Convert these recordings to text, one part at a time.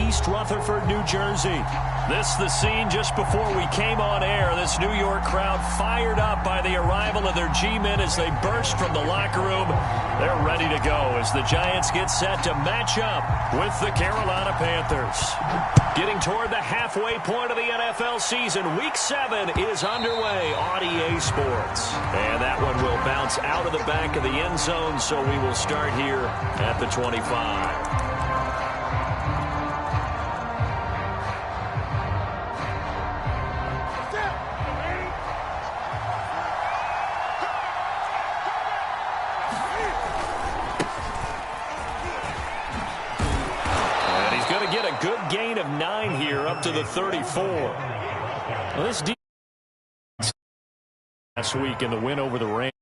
East Rutherford, New Jersey. This the scene just before we came on air. This New York crowd fired up by the arrival of their G-men as they burst from the locker room. They're ready to go as the Giants get set to match up with the Carolina Panthers. Getting toward the halfway point of the NFL season, Week 7 is underway on EA Sports. And that one will bounce out of the back of the end zone, so we will start here at the 25. Good gain of 9 here up to the 34. Well, this defense last week in the win over the Rams.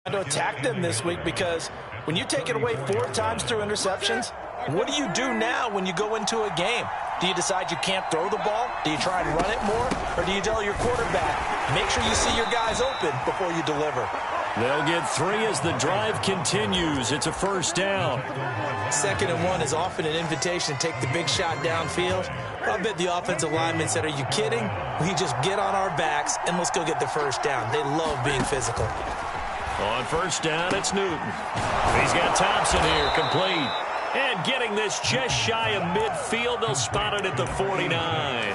To attack them this week, because when you take it away 4 times through interceptions, what do you do now when you go into a game? Do you decide you can't throw the ball? Do you try and run it more? Or do you tell your quarterback, make sure you see your guys open before you deliver? They'll get 3 as the drive continues. It's a first down. 2nd and 1 is often an invitation to take the big shot downfield. I bet the offensive lineman said, are you kidding? We just get on our backs and let's go get the first down. They love being physical. On first down, it's Newton. He's got Thompson here, complete. And getting this just shy of midfield, they'll spot it at the 49.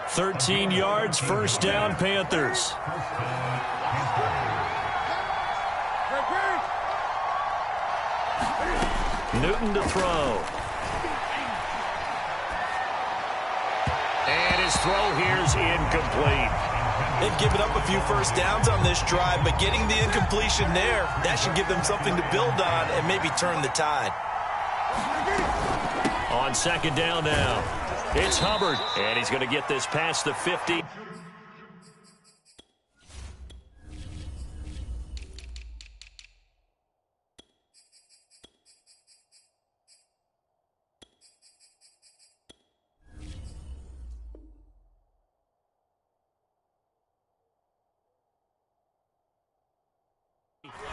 13 yards, first down, Panthers. Newton to throw. And his throw here's incomplete. They've given up a few first downs on this drive, but getting the incompletion there, that should give them something to build on and maybe turn the tide. On 2nd down now, it's Hubbard, and he's going to get this past the 50.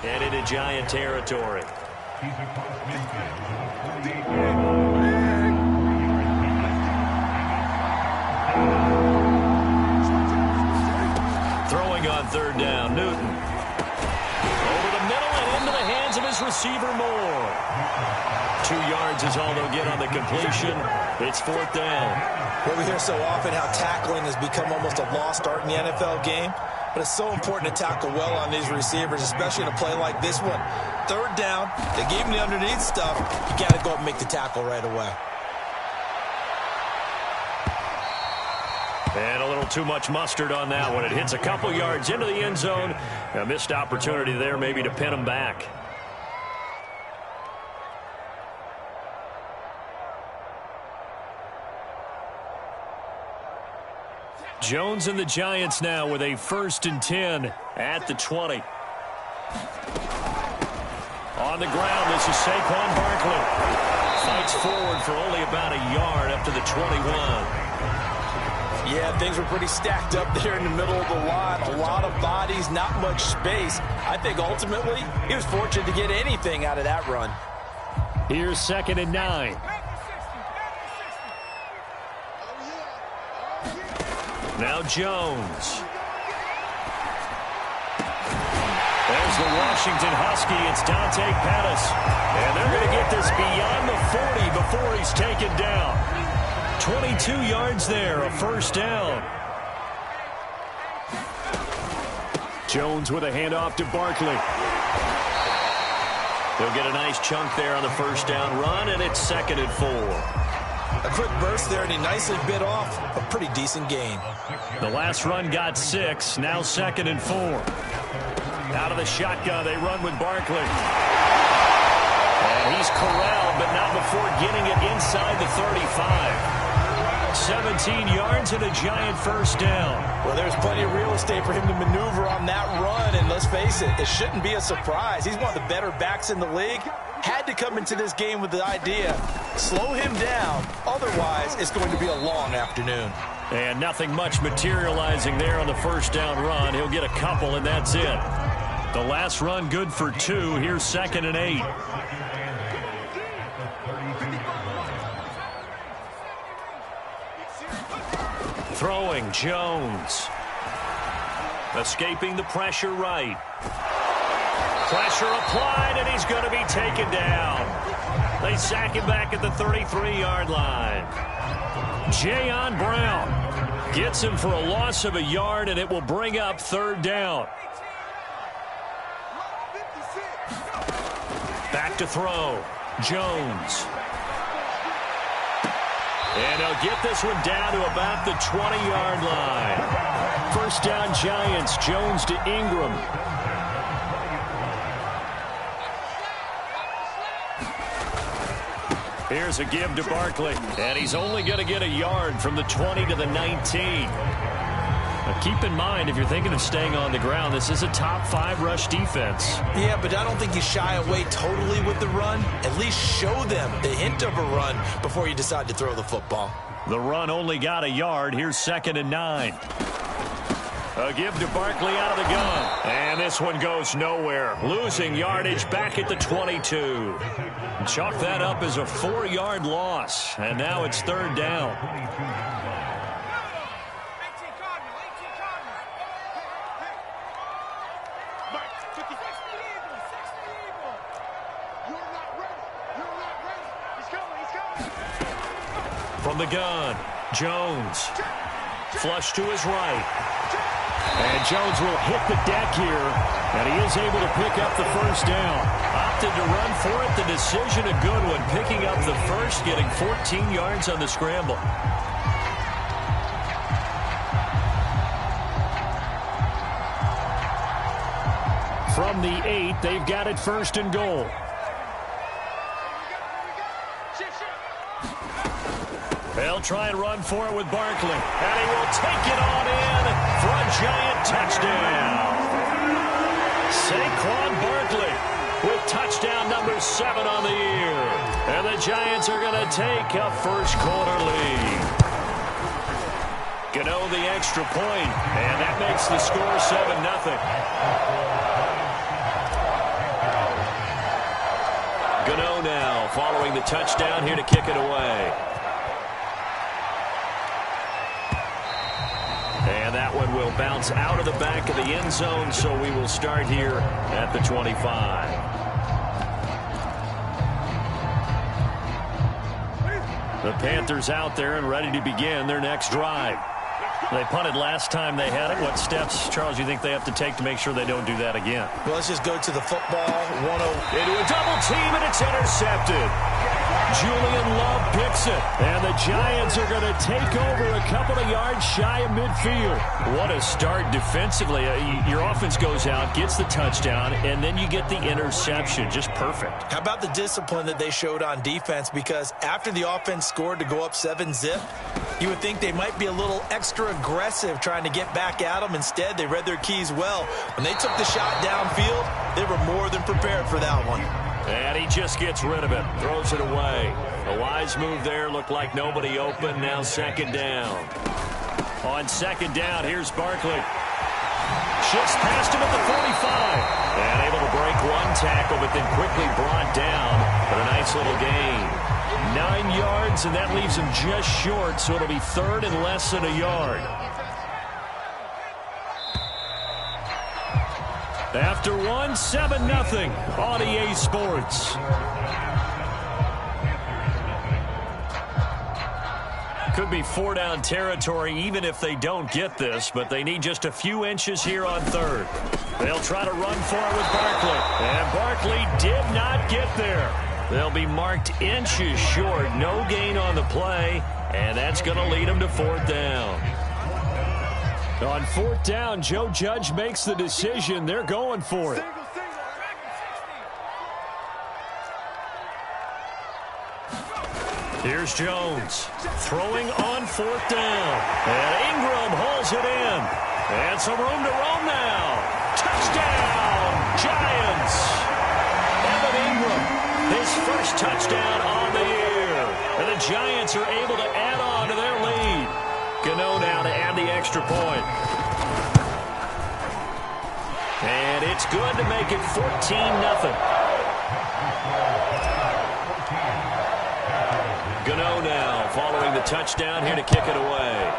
And into Giant territory. Throwing on 3rd down, Newton. Over the middle and into the hands of his receiver, Moore. 2 yards is all they'll get on the completion. It's 4th down. Well, we hear so often how tackling has become almost a lost art in the NFL game. But it's so important to tackle well on these receivers, especially in a play like this one. 3rd down, they gave him the underneath stuff. You got to go up and make the tackle right away. And a little too much mustard on that one. It hits a couple yards into the end zone. A missed opportunity there maybe to pin him back. Jones and the Giants now with a 1st and 10 at the 20. On the ground, this is Saquon Barkley. Fights forward for only about a yard up to the 21. Yeah, things were pretty stacked up there in the middle of the line. A lot of bodies, not much space. I think ultimately he was fortunate to get anything out of that run. Here's 2nd and 9. Now Jones. There's the Washington Husky. It's Dante Pettis. And they're going to get this beyond the 40 before he's taken down. 22 yards there, a first down. Jones with a handoff to Barkley. He'll get a nice chunk there on the first down run, and it's 2nd and 4. A quick burst there, and he nicely bit off a pretty decent gain. The last run got 6, now 2nd and 4. Out of the shotgun, they run with Barkley. And he's corralled, but not before getting it inside the 35. 17 yards and a Giant first down. Well, there's plenty of real estate for him to maneuver on that run, and let's face it, it shouldn't be a surprise. He's one of the better backs in the league. Had to come into this game with the idea, slow him down, otherwise it's going to be a long afternoon. And nothing much materializing there on the first down run. He'll get a couple, and that's it. The last run good for 2. Here's 2nd and 8. Throwing, Jones. Escaping the pressure right. Pressure applied, and he's going to be taken down. They sack him back at the 33-yard line. Jayon Brown gets him for a loss of a yard, and it will bring up third down. Back to throw. Jones. And he'll get this one down to about the 20-yard line. First down, Giants. Jones to Ingram. Here's a give to Barkley. And he's only going to get a yard from the 20 to the 19. Now keep in mind, if you're thinking of staying on the ground, this is a top 5 rush defense. Yeah, but I don't think you shy away totally with the run. At least show them the hint of a run before you decide to throw the football. The run only got a yard. Here's 2nd and 9. A give to Barkley out of the gun. And this one goes nowhere. Losing yardage back at the 22. Chalk that up as a 4-yard loss. And now it's third down. From the gun, Jones. Flush to his right. And Jones will hit the deck here, and he is able to pick up the first down. Opted to run for it. The decision a good one. Picking up the first, getting 14 yards on the scramble. From the 8, they've got it 1st and goal. They'll try and run for it with Barkley. And he will take it on in for a giant touchdown. Saquon Barkley with touchdown number 7 on the year. And the Giants are going to take a first-quarter lead. Gano the extra point, and that makes the score 7-0. Gano now following the touchdown here to kick it away. And that one will bounce out of the back of the end zone, so we will start here at the 25. The Panthers out there and ready to begin their next drive. They punted last time they had it. What steps, Charles, you think they have to take to make sure they don't do that again? Well, let's just go to the football. Into a double team, and it's intercepted. Julian Love picks it, and the Giants are going to take over a couple of yards shy of midfield. What a start defensively. Your offense goes out, gets the touchdown, and then you get the interception. Just perfect. How about the discipline that they showed on defense? Because after the offense scored to go up 7-zip, you would think they might be a little extra aggressive trying to get back at them. Instead, they read their keys well. When they took the shot downfield, they were more than prepared for that one. And he just gets rid of it, throws it away. A wise move there, looked like nobody open. Now 2nd down. On 2nd down, here's Barkley. Shifts past him at the 45. And able to break one tackle, but then quickly brought down for a nice little gain. 9 yards, and that leaves him just short, so it'll be 3rd and less than a yard. After 7-0 on EA Sports. Could be 4-down territory even if they don't get this, but they need just a few inches here on 3rd. They'll try to run for it with Barkley. And Barkley did not get there. They'll be marked inches short. No gain on the play, and that's going to lead them to 4th down. On 4th down, Joe Judge makes the decision. They're going for it. Here's Jones throwing on 4th down. And Ingram hauls it in. And some room to roam now. Touchdown, Giants. Evan Ingram, his first touchdown on the year. And the Giants are able to add on to their lead. Gano now to add the extra point. And it's good to make it 14-0. Gano now following the touchdown here to kick it away.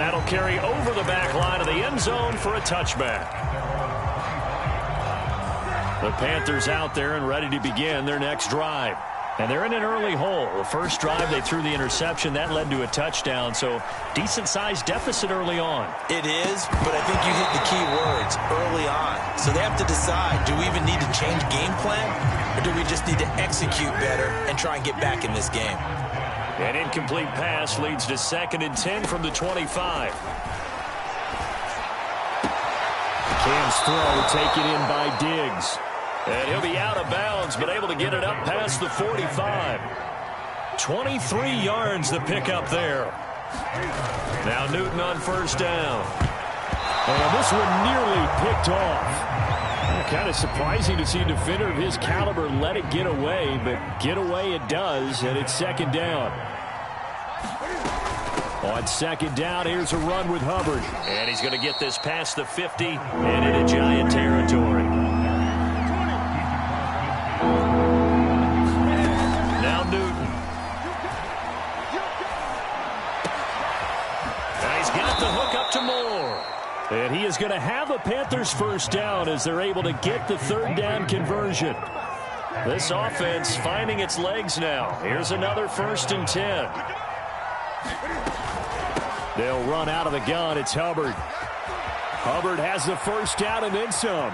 And that'll carry over the back line of the end zone for a touchback. The Panthers out there and ready to begin their next drive. And they're in an early hole. The first drive, they threw the interception. That led to a touchdown, so decent-sized deficit early on. It is, but I think you hit the key words, early on. So they have to decide, do we even need to change game plan, or do we just need to execute better and try and get back in this game? An incomplete pass leads to 2nd and 10 from the 25. Cam's throw taken in by Diggs. And he'll be out of bounds, but able to get it up past the 45. 23 yards the pick up there. Now Newton on first down. And this one nearly picked off. Kind of surprising to see a defender of his caliber let it get away, but get away it does, and it's 2nd down. On 2nd down, here's a run with Hubbard. And he's going to get this past the 50 and into Giant territory. Now Newton. And he's got the hook up to Moore. And he is going to have a Panthers first down as they're able to get the 3rd down conversion. This offense finding its legs now. Here's another 1st and 10. They'll run out of the gun. It's Hubbard. Hubbard has the first down and then some.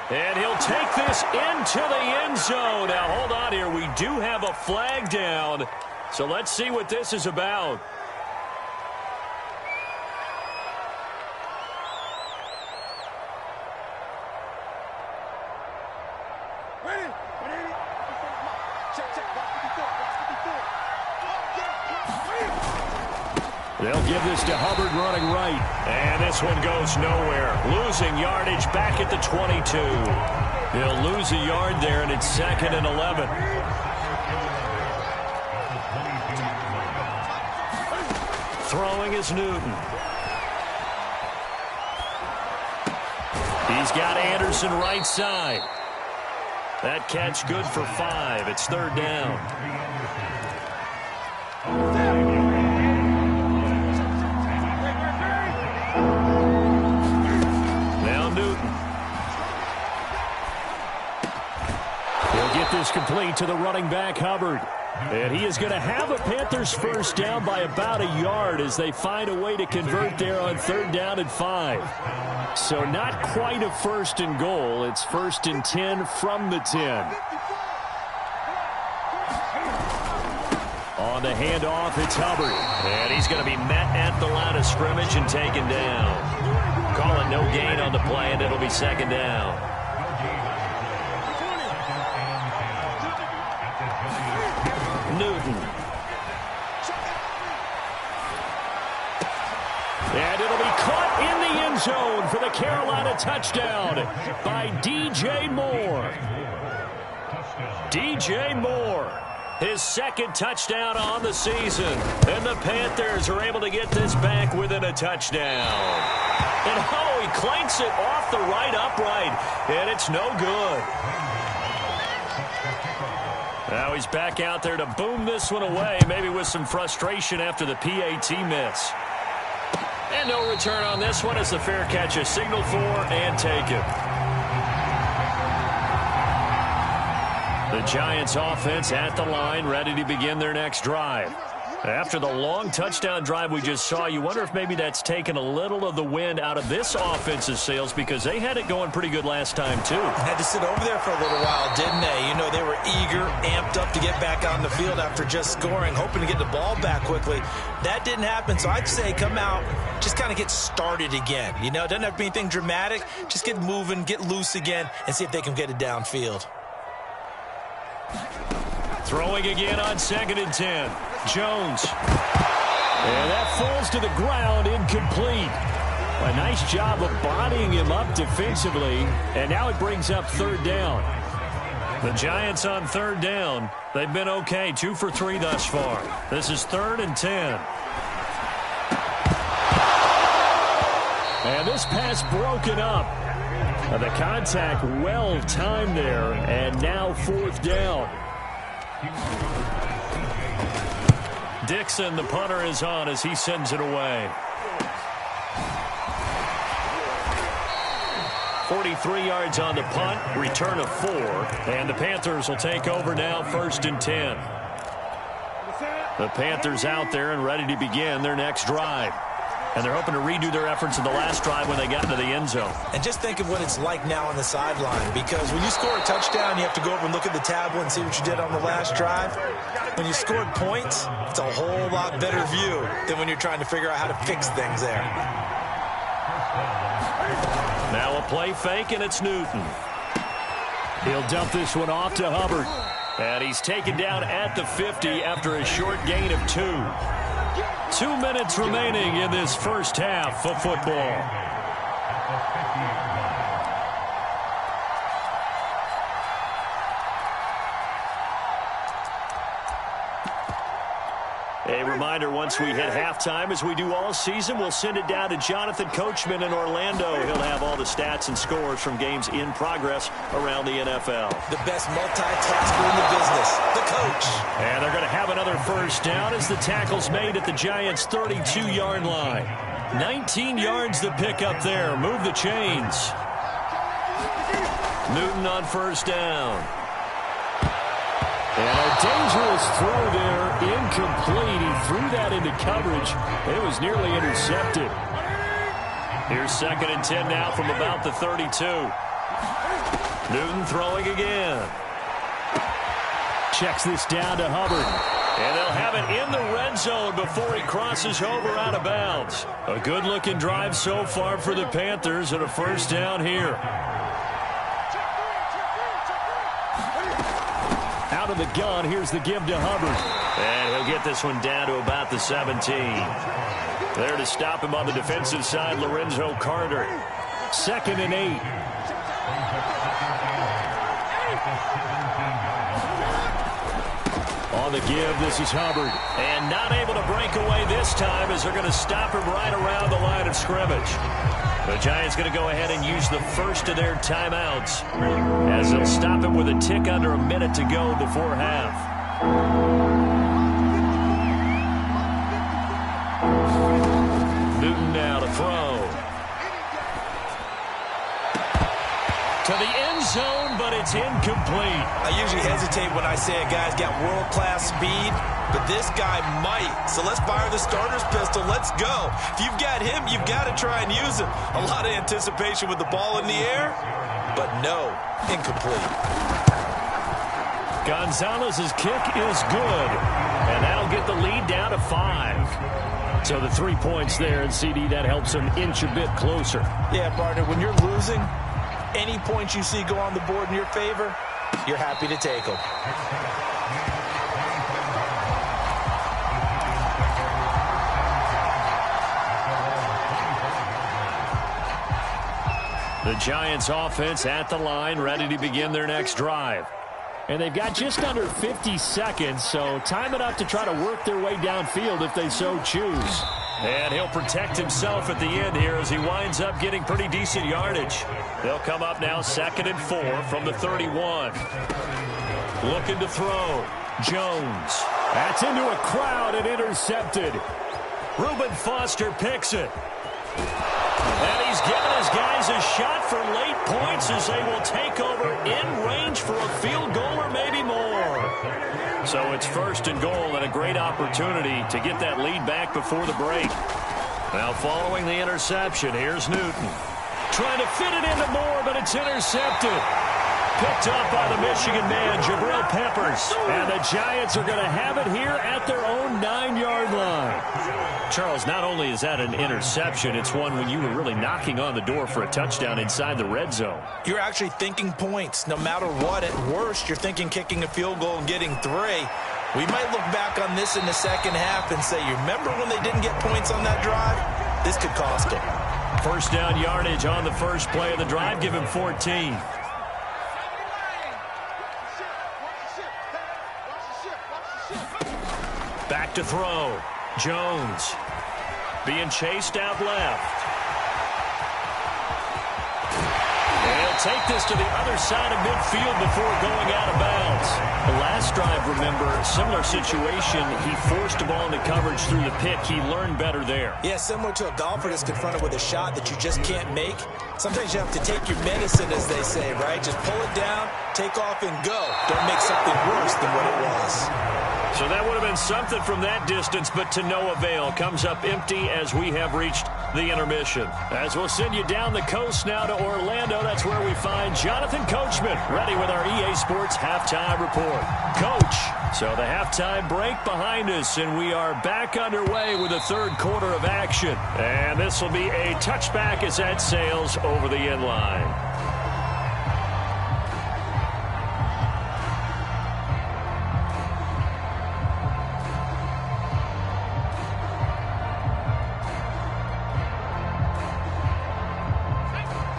And he'll take this into the end zone. Now, hold on here. We do have a flag down. So let's see what this is about. They'll give this to Hubbard running right. And this one goes nowhere. Losing yardage back at the 22. He'll lose a yard there, and it's 2nd and 11. Throwing is Newton. He's got Anderson right side. That catch good for 5. It's 3rd down. This complete to the running back, Hubbard. And he is going to have a Panthers first down by about a yard as they find a way to convert there on 3rd down and 5. So not quite a 1st and goal. It's 1st and 10 from the 10. On the handoff, it's Hubbard. And he's going to be met at the line of scrimmage and taken down. Calling no gain on the play, and it'll be 2nd down. Newton. And it'll be caught in the end zone for the Carolina touchdown by DJ Moore. DJ Moore, his 2nd touchdown on the season. And the Panthers are able to get this back within a touchdown. And he clanks it off the right upright, and it's no good. Now he's back out there to boom this one away, maybe with some frustration after the PAT miss. And no return on this one as the fair catch is signaled for and taken. The Giants offense at the line, ready to begin their next drive. After the long touchdown drive we just saw, you wonder if maybe that's taken a little of the wind out of this offense's sails because they had it going pretty good last time, too. Had to sit over there for a little while, didn't they? You know, they were eager, amped up to get back on the field after just scoring, hoping to get the ball back quickly. That didn't happen, so I'd say come out, just kind of get started again. You know, it doesn't have to be anything dramatic. Just get moving, get loose again, and see if they can get it downfield. Throwing again on 2nd and 10. Jones. And that falls to the ground, incomplete. A nice job of bodying him up defensively, and now it brings up 3rd down. The Giants on 3rd down. They've been okay, 2 for 3 thus far. This is 3rd and 10. And this pass broken up. The contact well timed there, and now 4th down. Dixon, the punter, is on as he sends it away. 43 yards on the punt, return of 4, and the Panthers will take over now, 1st and 10. The Panthers out there and ready to begin their next drive. And they're hoping to redo their efforts in the last drive when they got into the end zone. And just think of what it's like now on the sideline, because when you score a touchdown, you have to go over and look at the tablet and see what you did on the last drive. When you scored points, it's a whole lot better view than when you're trying to figure out how to fix things there. Now a play fake, and it's Newton. He'll dump this one off to Hubbard. And he's taken down at the 50 after a short gain of 2. 2 minutes remaining in this first half of football. A reminder, once we hit halftime, as we do all season, we'll send it down to Jonathan Coachman in Orlando. He'll have all the stats and scores from games in progress around the NFL. The best multitasker in the business, the coach. And they're going to have another first down as the tackle's made at the Giants' 32-yard line. 19 yards to pick up there. Move the chains. Newton on first down. And a dangerous throw there, incomplete. He threw that into coverage. It was nearly intercepted. Here's 2nd and 10 now from about the 32. Newton throwing again. Checks this down to Hubbard. And they'll have it in the red zone before he crosses over out of bounds. A good-looking drive so far for the Panthers, and a first down here. Out of the gun, here's the give to Hubbard. And he'll get this one down to about the 17. There to stop him on the defensive side, Lorenzo Carter. 2nd and 8. On the give, this is Hubbard. And not able to break away this time as they're going to stop him right around the line of scrimmage. The Giants going to go ahead and use the first of their timeouts as they'll stop him with a tick under a minute to go before half. Newton now to throw. To the end zone, but it's incomplete. I usually hesitate when I say a guy's got world-class speed, but this guy might. So let's fire the starter's pistol. Let's go. If you've got him, you've got to try and use him. A lot of anticipation with the ball in the air, but no, incomplete. Gonzalez's kick is good, and that'll get the lead down to 5. So the 3 points there, and CD, that helps him inch a bit closer. Yeah, partner, when you're losing, any points you see go on the board in your favor, you're happy to take them. The Giants offense at the line, ready to begin their next drive. And they've got just under 50 seconds, so time enough to try to work their way downfield if they so choose. And he'll protect himself at the end here as he winds up getting pretty decent yardage. They'll come up now 2nd and 4 from the 31. Looking to throw. Jones. That's into a crowd and intercepted. Reuben Foster picks it. And he's given his guys a shot for late points as they will take over in range for a field goal or maybe more. So it's 1st and goal and a great opportunity to get that lead back before the break. Now following the interception, here's Newton. Trying to fit it into Moore, but it's intercepted. Picked up by the Michigan man, Jabril Peppers. And the Giants are going to have it here at their own 9-yard line. Charles, not only is that an interception, it's one when you were really knocking on the door for a touchdown inside the red zone. You're actually thinking points. No matter what, at worst, you're thinking kicking a field goal and getting 3. We might look back on this in the second half and say, you remember when they didn't get points on that drive? This could cost them. First down yardage on the first play of the drive. Give him 14. Back to throw. Jones being chased out left. And he'll take this to the other side of midfield before going out of bounds. The last drive, remember, similar situation. He forced the ball into coverage through the pick. He learned better there. Yeah, similar to a golfer that's confronted with a shot that you just can't make. Sometimes you have to take your medicine, as they say, right? Just pull it down, take off, and go. Don't make something worse than what it was. So that would have been something from that distance, but to no avail. Comes up empty as we have reached the intermission. As we'll send you down the coast now to Orlando, that's where we find Jonathan Coachman, ready with our EA Sports Halftime Report. Coach, so the halftime break behind us, and we are back underway with the third quarter of action. And this will be a touchback as that sails over the end line.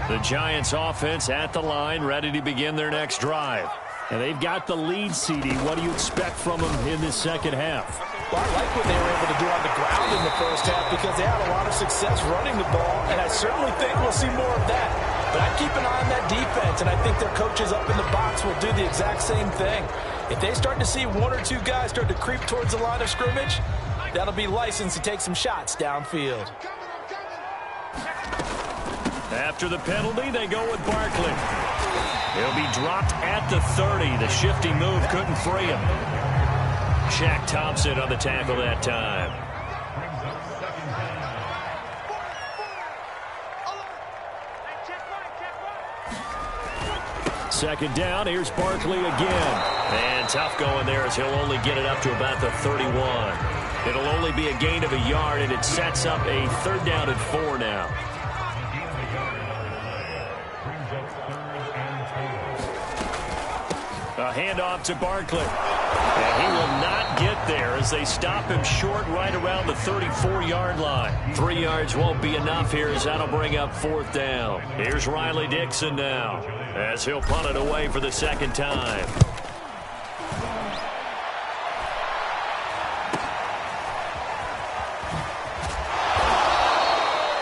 The Giants offense at the line, ready to begin their next drive. And they've got the lead, CD. What do you expect from them in the second half? Well, I like what they were able to do on the ground in the first half because they had a lot of success running the ball, and I certainly think we'll see more of that. But I keep an eye on that defense, and I think their coaches up in the box will do the exact same thing. If they start to see one or two guys start to creep towards the line of scrimmage, that'll be license to take some shots downfield. After the penalty, they go with Barkley. He'll be dropped at the 30. The shifty move couldn't free him. Shaq Thompson on the tackle that time. Second down, here's Barkley again. And tough going there as he'll only get it up to about the 31. It'll only be a gain of a yard, and it sets up a 3rd down and 4 now. A handoff to Barkley. And he will not get there as they stop him short right around the 34-yard line. 3 yards won't be enough here as that'll bring up 4th down. Here's Riley Dixon now as he'll punt it away for the second time.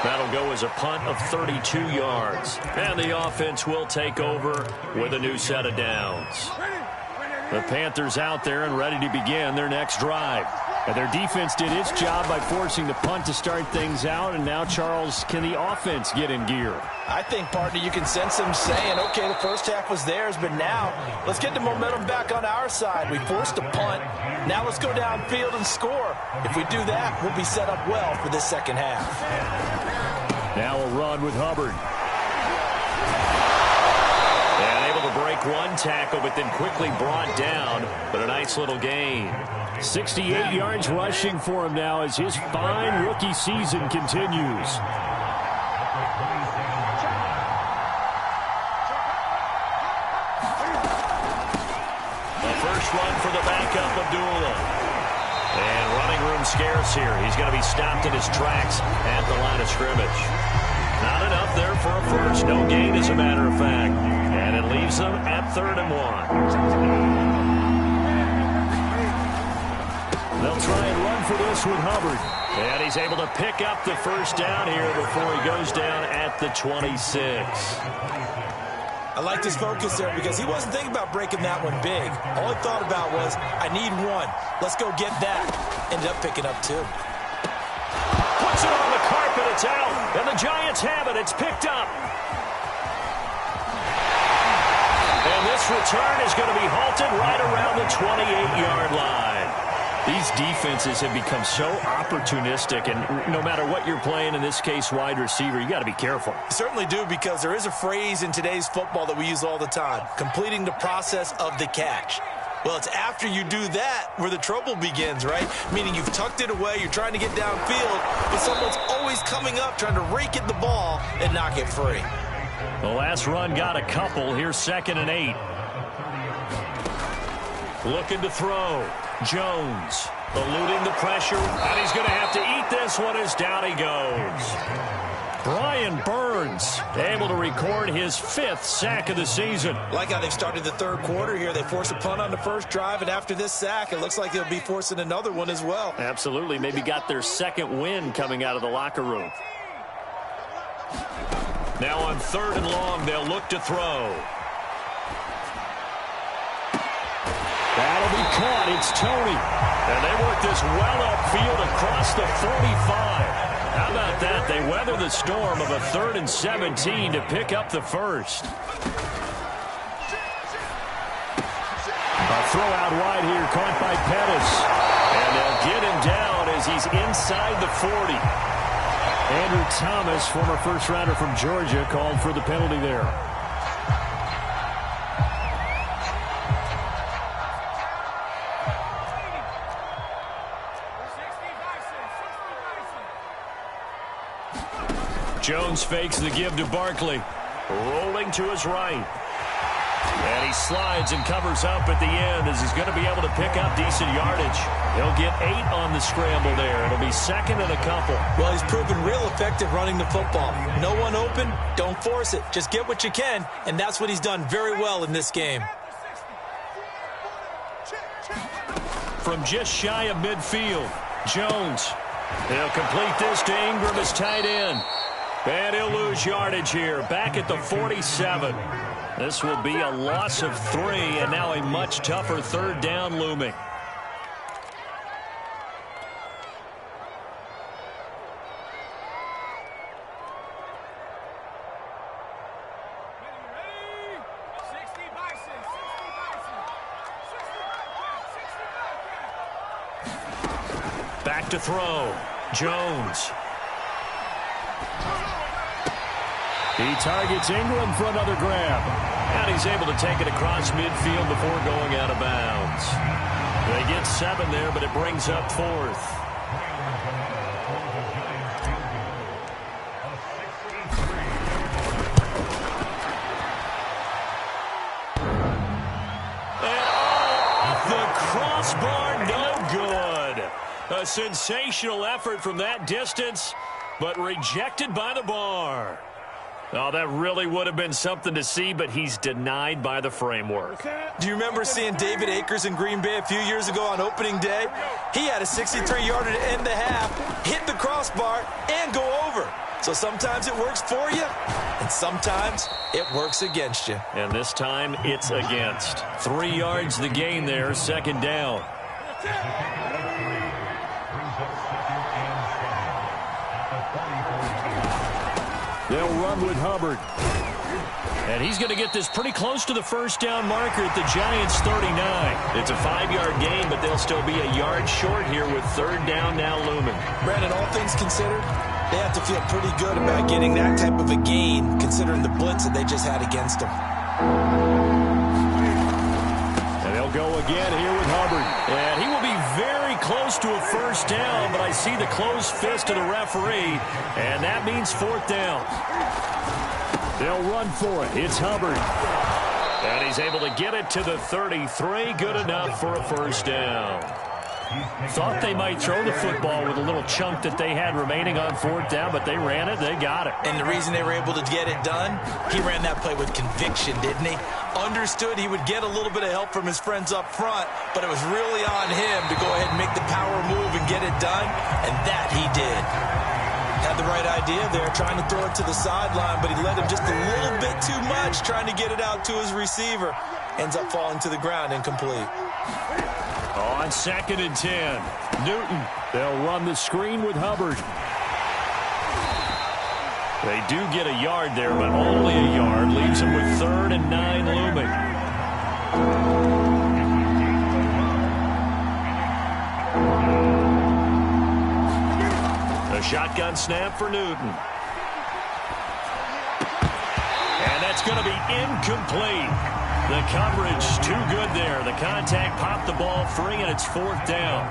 That'll go as a punt of 32 yards. And the offense will take over with a new set of downs. The Panthers out there and ready to begin their next drive. And their defense did its job by forcing the punt to start things out. And now, Charles, can the offense get in gear? I think, partner, you can sense them saying, okay, the first half was theirs, but now let's get the momentum back on our side. We forced a punt. Now let's go downfield and score. If we do that, we'll be set up well for this second half. Now a run with Hubbard. And able to break one tackle, but then quickly brought down. But a nice little gain. 68 yards rushing for him now as his fine rookie season continues. The first run for the backup, Abdullah. And running room scarce here. He's going to be stopped in his tracks at the line of scrimmage. Not enough there for a first. No gain, as a matter of fact. And it leaves them at 3rd and 1. They'll try and run for this with Hubbard. And he's able to pick up the first down here before he goes down at the 26. I liked his focus there because he wasn't thinking about breaking that one big. All he thought about was, I need one. Let's go get that. Ended up picking up 2. Puts it on the carpet. It's out. And the Giants have it. It's picked up. And this return is going to be halted right around the 28-yard line. These defenses have become so opportunistic, and no matter what you're playing, in this case wide receiver, you got to be careful. You certainly do, because there is a phrase in today's football that we use all the time, completing the process of the catch. Well, it's after you do that where the trouble begins, right? Meaning you've tucked it away, you're trying to get downfield, but someone's always coming up trying to rake at the ball and knock it free. The last run got a couple. Here's 2nd and 8. Looking to throw. Jones eluding the pressure, and he's going to have to eat this one as down he goes. Brian Burns able to record his 5th sack of the season. Like how they've started the third quarter here. They forced a punt on the first drive, and after this sack, it looks like they'll be forcing another one as well. Absolutely. Maybe got their 2nd win coming out of the locker room. Now on 3rd and long, they'll look to throw. That'll be caught. It's Toney. And they work this well upfield across the 45. How about that? They weather the storm of a 3rd and 17 to pick up the first. A throw out wide here, caught by Pettis. And they'll get him down as he's inside the 40. Andrew Thomas, former first-rounder from Georgia, called for the penalty there. Jones fakes the give to Barkley. Rolling to his right. And he slides and covers up at the end as he's going to be able to pick up decent yardage. He'll get 8 on the scramble there. It'll be 2nd and a couple. Well, he's proven real effective running the football. No one open, don't force it. Just get what you can, and that's what he's done very well in this game. From just shy of midfield, Jones. He'll complete this to Ingram as tight end. And he'll lose yardage here, back at the 47. This will be a loss of 3, and now a much tougher 3rd down looming. Back to throw. Jones. He targets Ingram for another grab. And he's able to take it across midfield before going out of bounds. They get 7 there, but it brings up 4th. And off the crossbar, no good. A sensational effort from that distance, but rejected by the bar. Oh, that really would have been something to see, but he's denied by the framework. Do you remember seeing David Akers in Green Bay a few years ago on opening day? He had a 63-yarder to end the half, hit the crossbar, and go over. So sometimes it works for you, and sometimes it works against you. And this time, it's against. 3 yards the gain there, 2nd down. They'll run with Hubbard. And he's going to get this pretty close to the 1st down marker at the Giants' 39. It's a 5-yard gain, but they'll still be a yard short here with 3rd down now looming. Brandon, all things considered, they have to feel pretty good about getting that type of a gain, considering the blitz that they just had against them. And they'll go again here with Hubbard. And he will be very close to a 1st down, but I see the closed fist of the referee, and that means 4th down. They'll run for it. It's Hubbard. And he's able to get it to the 33. Good enough for a 1st down. Thought they might throw the football with a little chunk that they had remaining on 4th down, but they ran it. They got it. And the reason they were able to get it done, he ran that play with conviction, didn't he? Understood he would get a little bit of help from his friends up front, but it was really on him to go ahead and make the power move and get it done, and that he did. Had the right idea there, trying to throw it to the sideline, but he let him just a little bit too much, trying to get it out to his receiver. Ends up falling to the ground, incomplete. On 2nd and 10, Newton. They'll run the screen with Hubbard. They do get a yard there, but only a yard. Leaves them with 3rd and 9 looming. A shotgun snap for Newton. And that's going to be incomplete. The coverage too good there. The contact popped the ball free, and it's 4th down.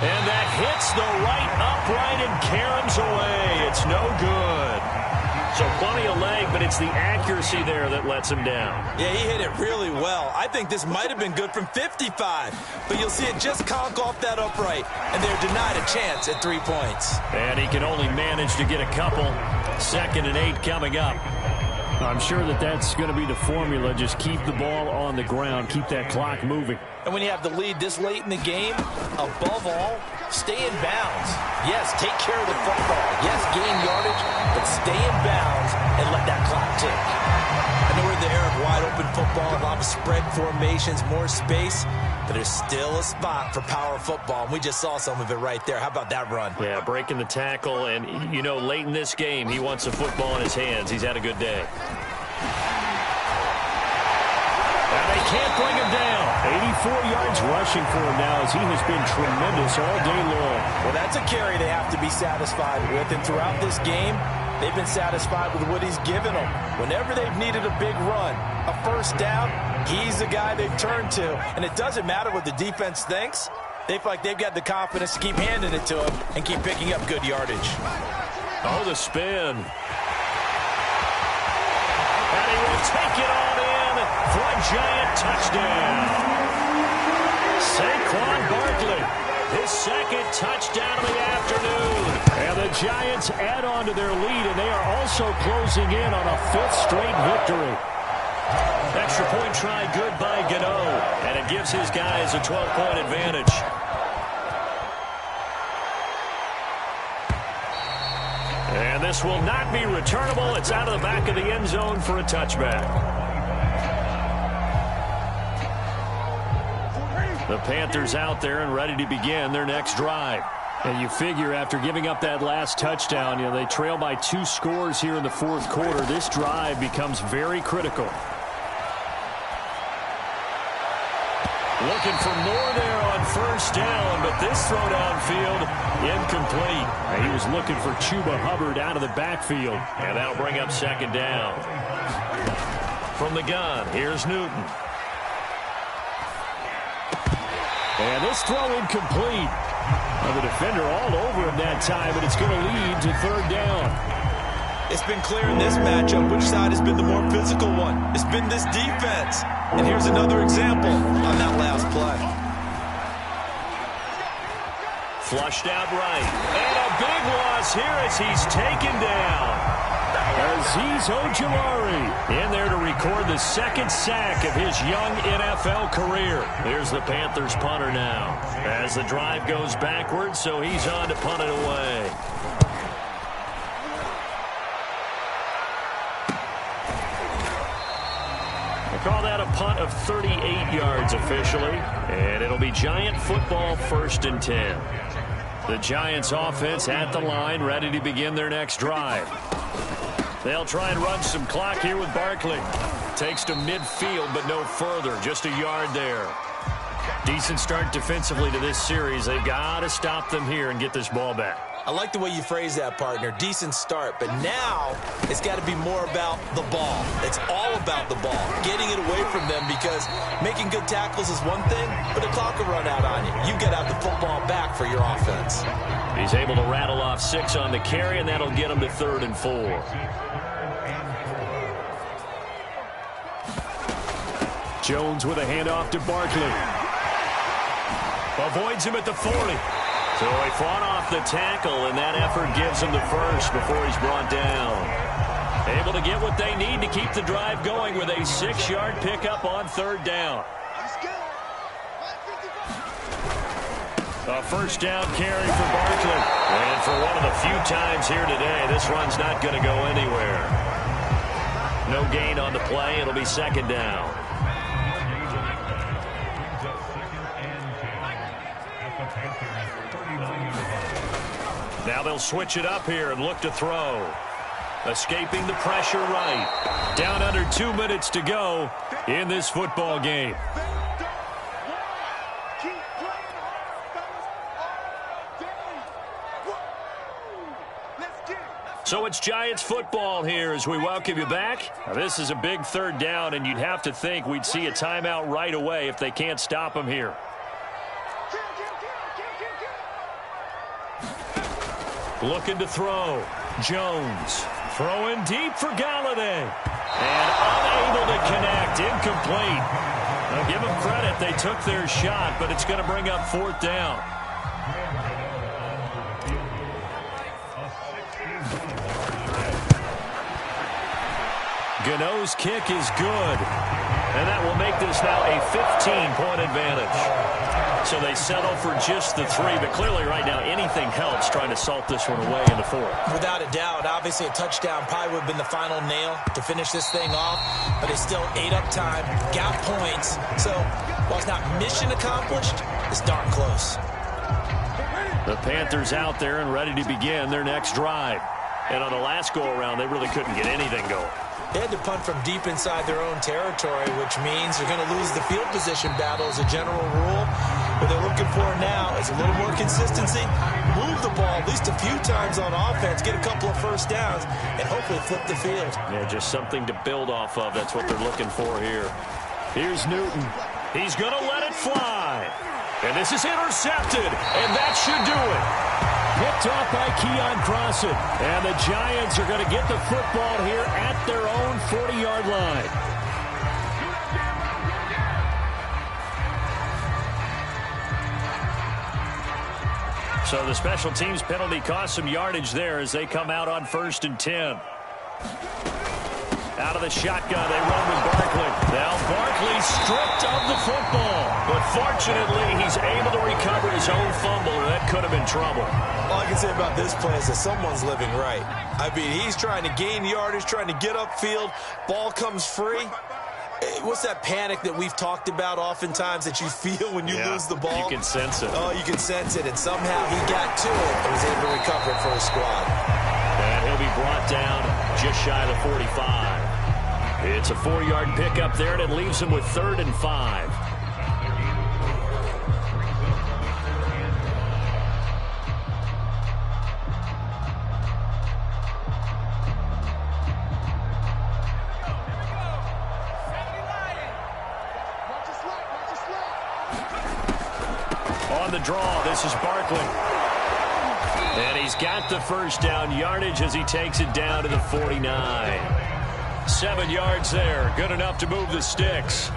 And that hits the right upright and caroms away. It's no good. So plenty of leg, but it's the accuracy there that lets him down. Yeah, he hit it really well. I think this might have been good from 55. But you'll see it just conk off that upright, and they're denied a chance at 3 points. And he can only manage to get a couple. 2nd and 8 coming up. I'm sure that that's going to be the formula. Just keep the ball on the ground. Keep that clock moving. And when you have the lead this late in the game, above all, stay in bounds. Yes, take care of the football. Yes, gain football, a lot of spread formations, more space. But there's still a spot for power football, and we just saw some of it right there. How about that run? Yeah, breaking the tackle, and, you know, late in this game, he wants the football in his hands. He's had a good day. And they can't bring him down. 84 yards rushing for him now as he has been tremendous all day long. Well, that's a carry they have to be satisfied with, and throughout this game, they've been satisfied with what he's given them. Whenever they've needed a big run, a first down, he's the guy they've turned to. And it doesn't matter what the defense thinks. They feel like they've got the confidence to keep handing it to him and keep picking up good yardage. Oh, the spin. And he will take it on in for a Giant touchdown. Saquon Barkley, his second touchdown of the afternoon. And the Giants add on to their lead, and they are also closing in on a fifth straight victory. Extra point try good by Gano, and it gives his guys a 12-point advantage. And this will not be returnable. It's out of the back of the end zone for a touchback. The Panthers out there and ready to begin their next drive. And you figure after giving up that last touchdown, you know, they trail by 2 scores here in the fourth quarter. This drive becomes very critical. Looking for more there on first down, but this throw downfield incomplete. He was looking for Chuba Hubbard out of the backfield. And that'll bring up second down. From the gun, here's Newton. And this throw incomplete. Well, the defender all over him that time, but it's going to lead to third down. It's been clear in this matchup which side has been the more physical one. It's been this defense. And here's another example on that last play. Flushed out right. And a big loss here as he's taken down. Azeez Ojulari in there to record the second sack of his young NFL career. Here's the Panthers punter now. As the drive goes backwards, so he's on to punt it away. Call that a punt of 38 yards officially, and it'll be Giant football, 1st and 10. The Giants offense at the line, ready to begin their next drive. They'll try and run some clock here with Barkley. Takes to midfield, but no further, just a yard there. Decent start defensively to this series. They've got to stop them here and get this ball back. I like the way you phrase that, partner. Decent start, but now it's got to be more about the ball. It's all about the ball, getting it away from them, because making good tackles is one thing, but the clock will run out on you. You got to have the football back for your offense. He's able to rattle off 6 on the carry, and that'll get him to 3rd and 4. Jones with a handoff to Barkley. Avoids him at the 40. So he fought off the tackle, and that effort gives him the first before he's brought down. Able to get what they need to keep the drive going with a 6-yard pickup on 3rd down. A first down carry for Barkley. And for one of the few times here today, this run's not going to go anywhere. No gain on the play. It'll be 2nd down. Now they'll switch it up here and look to throw. Escaping the pressure right. Down under 2 minutes to go in this football game. So it's Giants football here as we welcome you back. Now this is a big 3rd down, and you'd have to think we'd see a timeout right away if they can't stop them here. Looking to throw. Jones throwing deep for Galladay. And unable to connect. Incomplete. Now give them credit. They took their shot, but it's going to bring up 4th down. Gano's kick is good. And that will make this now a 15-point advantage. So they settle for just the 3, but clearly right now anything helps trying to salt this one away in the 4th. Without a doubt, obviously a touchdown probably would have been the final nail to finish this thing off, but they still ate up time, got points. So while it's not mission accomplished, it's darn close. The Panthers out there and ready to begin their next drive. And on the last go-around, they really couldn't get anything going. They had to punt from deep inside their own territory, which means they're going to lose the field position battle as a general rule. What they're looking for now is a little more consistency, move the ball at least a few times on offense, get a couple of first downs, and hopefully flip the field. Yeah, just something to build off of. That's what they're looking for here. Here's Newton. He's going to let it fly. And this is intercepted, and that should do it. Picked off by Keon Crossen. And the Giants are going to get the football here at their own 40-yard line. So the special teams penalty cost some yardage there as they come out on 1st and 10. Out of the shotgun, they run with Barkley. Now Barkley stripped of the football. But fortunately, he's able to recover his own fumble, or that could have been trouble. All I can say about this play is that someone's living right. I mean, he's trying to gain yardage, trying to get upfield. Ball comes free. What's that panic that we've talked about oftentimes that you feel when you lose the ball? You can sense it. Oh, you can sense it. And somehow he got to it and was able to recover it for his squad. And he'll be brought down just shy of the 45. It's a 4-yard pickup there, and it leaves him with 3rd and 5. On the draw, this is Barkley. And he's got the first down yardage as he takes it down to the 49. 7 yards there. Good enough to move the sticks.